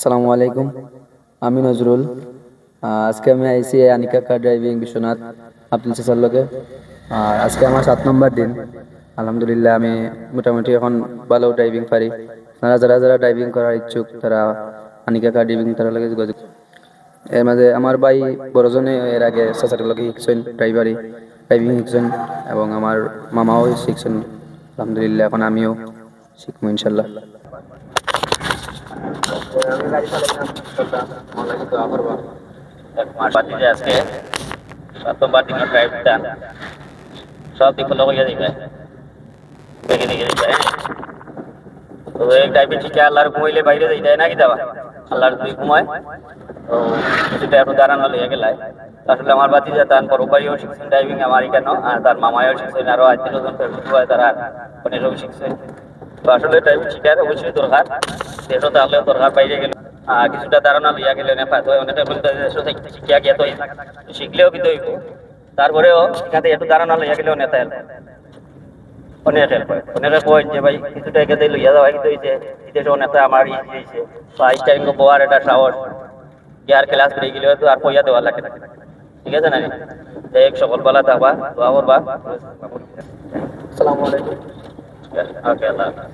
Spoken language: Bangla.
আসসালামু আলাইকুম। আমি নজরুল। আজকে আমি আইসি আনিকা কার ড্রাইভিং বিশ্বনাথ আব্দুল চাচার লগে। আর আজকে আমার 7 নম্বর দিন। আলহামদুলিল্লাহ আমি মোটামুটি এখন ভালো ড্রাইভিং পারি। আপনারা যারা যারা ড্রাইভিং করার ইচ্ছুক তারা আনিকা কার ড্রাইভিং তার লগে যোগাযোগ। এর মাঝে আমার ভাই বড়জনে এর আগে চাচার লগে শিখছেন ড্রাইভিং শিখছেন, এবং আমার মামাও শিখছেন। আলহামদুলিল্লাহ এখন আমিও শিখবো ইনশাল্লাহ। আমি গাড়ি চালাইলাম, চললাম, আমার লাগে দোয়া করবা। এক মাস বাদ দিতে আজকে 7 নম্বর দিনের ড্রাইভটা সব দিক ফলো করিয়া দিবে দেখে দেখে দিবে। তো এই ড্রাইভিং শিখে আল্লাহর ঘুমাইলে বাইরে যাই যায় নাকি দেওয়া আল্লাহর দুই ঘুমায়। তো কিছুটা একটু দাঁড়ানো লেগে গেলায়। আসলে আমার বাতি যে তার বড় ভাইও শিখছেন ড্রাইভিং আমারই কেন, আর তার মামাও শিখছেন, আরো 8-9 জন ফ্যামিলি হয় তারা অনেকেও শিখছে। তো আসলে ড্রাইভিং শিখার অবশ্যই দরকার, দেশও তাহলে দরকার বাইরে গেলে কিছুটা ধারণা লইয়া গেলে অনেকে বলতে শিখিয়া গিয়া তো শিখলেও কিন্তু হইব, তারপরেও এখানে একটু ধারণা লইয়া গেলেও নেতা অনেক হেল্প হয়। অনেকে কয় যে ভাই কিছুটা এখানে লইয়া যাওয়া কিন্তু হয়েছে বিদেশে নেতা আমার ইজি হয়েছে বা স্টাইরিং বোয়ার একটা সাহস গিয়ার ক্লাস বেরিয়ে গেলেও তো আর কইয়া দেওয়া লাগে না। ঠিক আছে না? এক সকালবেলা যাবা দোয়া করবা। আসসালামু আলাইকুম। ওকে, আল্লাহ হাফেজ।